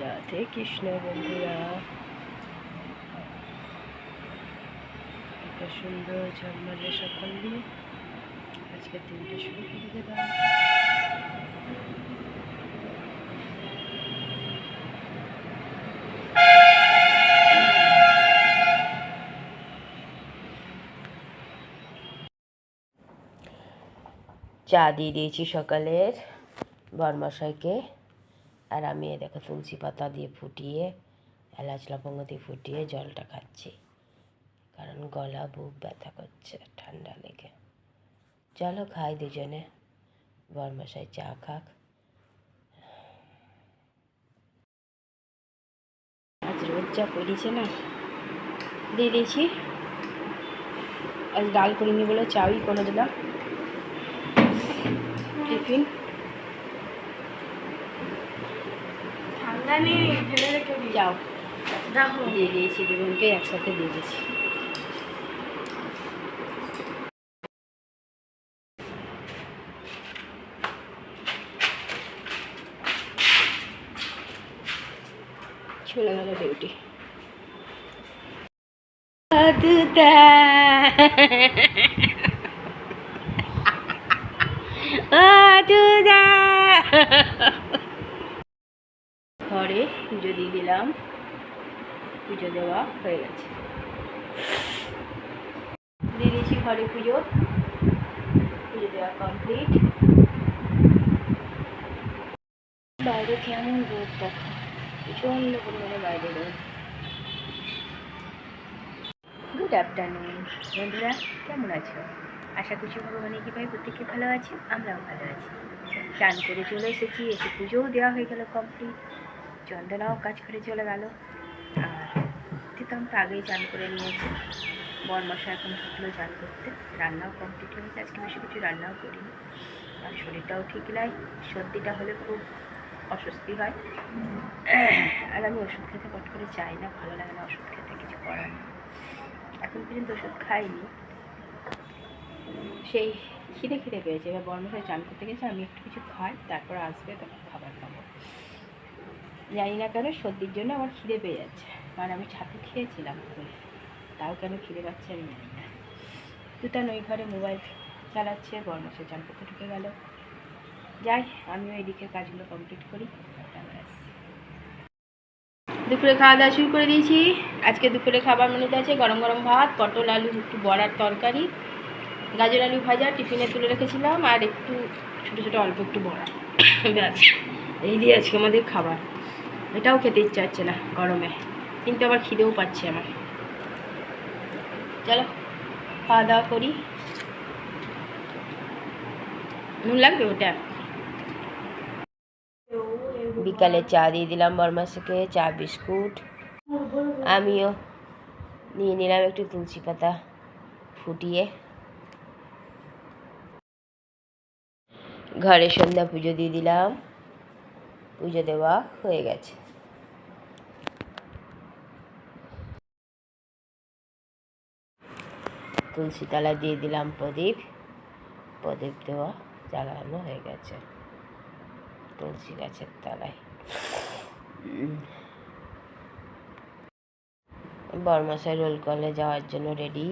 রাধে কৃষ্ণ বন্ধুরা, একটা সুন্দর ঝলমলে সকাল দিয়ে আজকে দিনটা শুরু করে দিলাম। চা দিয়ে দিয়েছি সকালের বরমশাইকে, আর আমি দেখো তুলসী পাতা দিয়ে ফুটিয়ে, এলাচ লবঙ্গ দিয়ে ফুটিয়ে জলটা খাচ্ছি, কারণ গলা বুক ব্যথা করছে ঠান্ডা লেগে। চলো খাই দুজনে, বরমশাই চা খাক। আজ রোদ যা পড়িয়েছে না, দিয়ে দিয়েছি। আজ ডাল করিনি বলে চাই করে দিলাম। টিফিন ঠান্ডা নেই, ঢেলে রেখে যাও। দেখো দিয়ে দিয়েছি, দুজনকে একসাথে দিয়ে দিয়েছি। চলে গেল ডিউটি। ঘরে পুজো দিয়ে দিলাম, পুজো দেওয়া হয়ে গেছে। দিয়ে দিয়েছি ঘরে পুজো, পুজো দেওয়া কমপ্লিট। বাইরে কেমন রোদ দেখো, প্রচণ্ড পরিমাণে বাইরে রোদ। গুড আফটারনুন বন্ধুরা, কেমন আছো? আশা করছি ভগবানের কৃপায় প্রত্যেকে ভালো আছে, আমরাও ভালো আছি। চান করে চলে এসেছি, এসে পুজোও দেওয়া হয়ে গেল কমপ্লিট। চন্দনাও কাজ করে চলে গেল, আর দিতাম তো আগেই চান করে নিয়েছে। বরমশা এখন ঢুকলো চান করতে, রান্নাও কমপ্লিট হয়েছে। আজকে বেশি কিছু রান্নাও করিনি, আর শরীরটাও ঠিক নাই। সর্দিটা হলে খুব অস্বস্তি হয়, আর আমি ওষুধ খেতে পট করে চাই না, ভালো লাগে না ওষুধ খেতে, কিছু করার নেই। এখন পর্যন্ত ওষুধ খাইনি, সেই খিদে খিদে পেয়েছে। এবার বরমশাই চান করতে গেছে, আমি একটু কিছু খাই, তারপর আসবে, তখন খাবার খাবো। জানি না কেন সর্দির জন্য আমার খিদে পেয়ে যাচ্ছে, কারণ আমি ছাতু খেয়েছিলাম করে, তাও কেন খিদে পাচ্ছে আমি জানি না। তুতান ওই ঘরে মোবাইল চালাচ্ছে, বরমশাই চান করতে ঢুকে গেল। যাই, আমিও এই দিকের কাজগুলো কমপ্লিট করি। দুপুরে খাওয়া দাওয়া শুরু করে দিয়েছি। আজকে দুপুরে খাবার মেনুতে আছে গরম গরম ভাত, পটল আলু একটু বড়ার তরকারি, গাজর আলু ভাজা টিফিনে তুলে রেখেছিলাম, আর একটু ছোটো ছোটো অল্প একটু বড়া। ব্যাস, এই দিয়ে আজকে আমাদের খাবার। এটাও খেতে ইচ্ছা হচ্ছে না গরমে, কিন্তু আবার খিদেও পাচ্ছে আমার। চলো খাওয়া দাওয়া করি। নুন লাগবে ওটা। বিকালে চা দিয়ে দিলাম বরমাসকে, চা বিস্কুট। আমিও নিয়ে নিলাম একটু তুলসী পাতা ফুটিয়ে। ঘরে সন্ধ্যা পুজো দিয়ে দিলাম, পুজো দেওয়া হয়ে গেছে। তুলসী তলায় দিয়ে দিলাম প্রদীপ, প্রদীপ দেওয়া জ্বালানো হয়ে গেছে তুলসী গাছের তলায়। বরমাসায় রোল কলে যাওয়ার জন্য রেডি,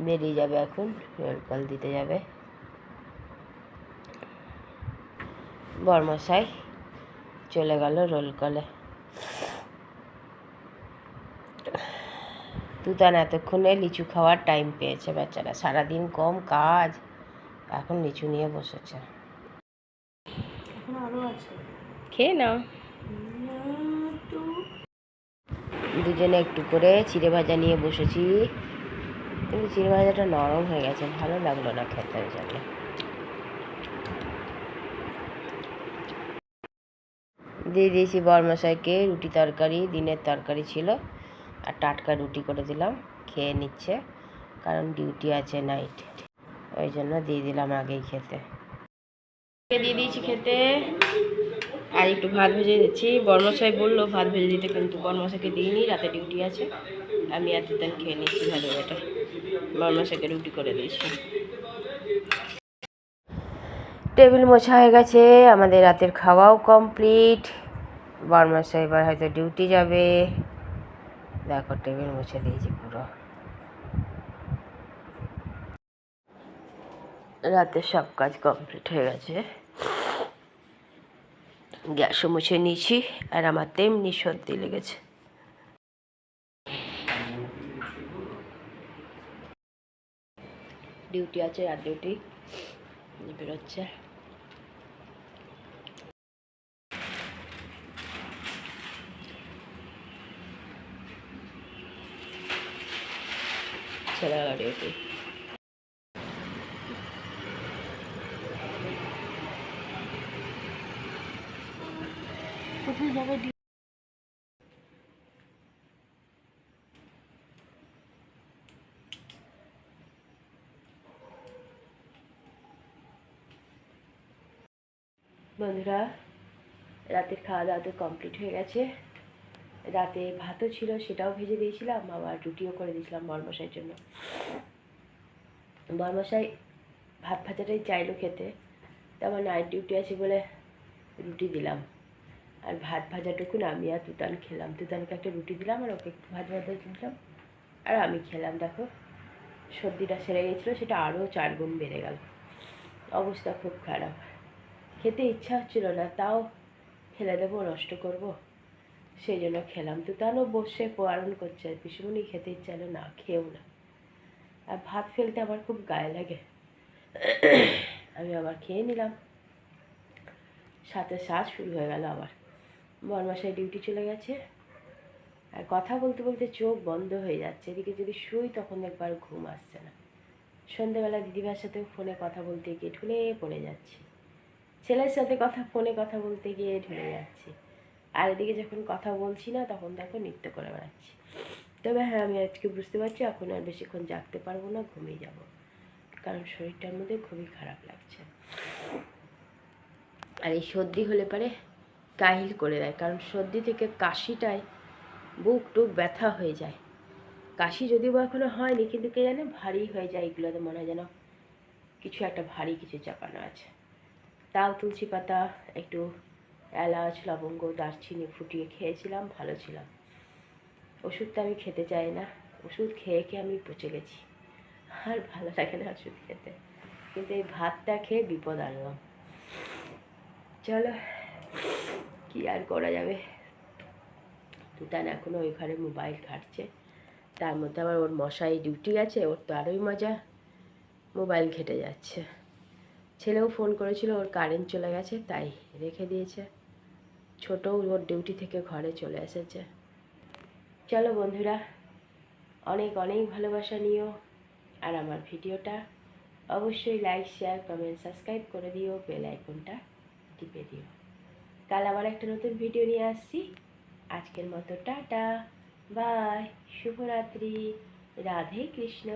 বেরিয়ে যাবে এখন, রোল কল দিতে যাবে। বরমশাই চলে গেল রোল কলে। তুতান এতক্ষণে লিচু খাওয়ার টাইম পেয়েছে বেচারা, সারাদিন কম কাজ, এখন লিচু নিয়ে বসেছে। খেয়ে নাও। দুজনে একটু করে চিড়ে ভাজা নিয়ে বসেছি, কিন্তু চিড়ে ভাজাটা নরম হয়ে গেছে, ভালো লাগলো না খেতে, ওই জন্য। দিয়ে দিয়েছি বরমশাইকে রুটি তরকারি, দিনের তরকারি ছিল, আর টাটকা রুটি করে দিলাম, খেয়ে নিচ্ছে, কারণ ডিউটি আছে নাইট, ওই জন্য দিয়ে দিলাম আগেই খেতে। দিয়ে দিয়েছি খেতে, আর একটু ভাত ভেজে দিচ্ছি। বরমশাই বললো ভাত ভেজে দিতে, কিন্তু বরমশাইকে দিইনি, রাতে ডিউটি আছে। আমি আর দিতেন খেয়ে নিচ্ছি ভালো এটা, বরমশাইকে রুটি করে দিয়েছি। টেবিল মোছা হয়ে গেছে, আমাদের রাতের খাওয়াও কমপ্লিট। বরমাসা এবার হয়তো ডিউটি যাবে। দেখো টেবিল মুছে দিয়েছি পুরো। রাতে সব কাজ কমপ্লিট হয়ে গেছে, গ্যাসও মুছে নিয়েছি। আর আমার তেমনি সর্দি লেগেছে। ডিউটি আছে, রাত ডিউটি বেরোচ্ছে। ছেলেরা ডিউটি। কোথায় যাবে? বন্ধুরা, রাতের খাওয়া দাওয়া তো কমপ্লিট হয়ে গেছে। রাতে ভাতও ছিল, সেটাও ভেজে দিয়েছিলাম, আবার রুটিও করে দিয়েছিলাম বরমশাইয়ের জন্য। বরমশাই ভাত ভাজাটাই চাইলো খেতে, তো আমার নাইট ডিউটি আছে বলে রুটি দিলাম। আর ভাত ভাজাটুকু আমি আর তুতান খেলাম। তুতানকে একটা রুটি দিলাম আর ওকে একটু ভাত ভাজা দিলাম, আর আমি খেলাম। দেখো সর্দিটা সেরে গেছিলো, সেটা আরও 4 গুণ বেড়ে গেল। অবস্থা খুব খারাপ, খেতে ইচ্ছা হচ্ছিল না, তাও ফেলে দেবো, নষ্ট করব, সেই জন্য খেলাম। তুতানও বসে বারণ করছে, পিসুমনি খেতে ইচ্ছা হলো না, খেয়েও না। আর ভাত ফেলতে আমার খুব গায়ে লাগে। আমি আবার খেয়ে নিলাম, সাথে শ্বাস শুরু হয়ে গেল আবার। বরমাসায় ডিউটি চলে গেছে, আর কথা বলতে বলতে চোখ বন্ধ হয়ে যাচ্ছে। এদিকে যদি শুই তখন একবার ঘুম আসছে না। সন্ধ্যেবেলা দিদিভাইয়ের সাথে ফোনে কথা বলতে গিয়ে ঢুলে পড়ে যাচ্ছি, ছেলের সাথে ফোনে কথা বলতে গিয়ে ঢুলে যাচ্ছি। আর এদিকে যখন কথা বলছি না তখন দেখো নৃত্য করে বেড়াচ্ছি। তবে হ্যাঁ, আমি আজকে বুঝতে পারছি এখন আর বেশিক্ষণ জাগতে পারবো না, ঘুমিয়ে যাব, কারণ শরীরটার মধ্যে খুবই খারাপ লাগছে। আর এই সর্দি হলে পরে কাহিল করে দেয়, কারণ সর্দি থেকে কাশিটায় বুক টুক ব্যথা হয়ে যায়। কাশি যদিও বা এখনো হয়নি, কিন্তু কে জানে ভারী হয়ে যায়, এগুলোতে মনে হয় যেন কিছু একটা ভারী কিছু চাপানো আছে। তাও তুলসী পাতা, একটু এলাচ, লবঙ্গ, দারচিনি ফুটিয়ে খেয়েছিলাম, ভালো ছিলাম। ওষুধটা আমি খেতে চাই না, ওষুধ খেয়ে খেয়ে আমি পচে গেছি, আর ভালো লাগে না ওষুধ খেতে। কিন্তু এই ভাতটা খেয়ে বিপদ আনলাম। চলো, কি আর করা যাবে। তুতান এখনও ওই ঘরে মোবাইল ঘাঁটছে, তার মধ্যে আবার ওর মশাই ডিউটি আছে, ওর তো আরোই মজা, মোবাইল ঘেঁটে যাচ্ছে। ছেলেও ফোন করেছিল, ওর কারেন্ট চলে গেছে তাই রেখে দিয়েছে। ছোটও ওর ডিউটি থেকে ঘরে চলে এসেছে। চলো বন্ধুরা, অনেক অনেক ভালোবাসা নিও, আর আমার ভিডিওটা অবশ্যই লাইক, শেয়ার, কমেন্ট, সাবস্ক্রাইব করে দিও, বেল আইকনটা টিপে দিও। কাল আবার একটা নতুন ভিডিও নিয়ে আসছি। আজকের মতো টাটা, বাই, শুভরাত্রি, রাধে কৃষ্ণ।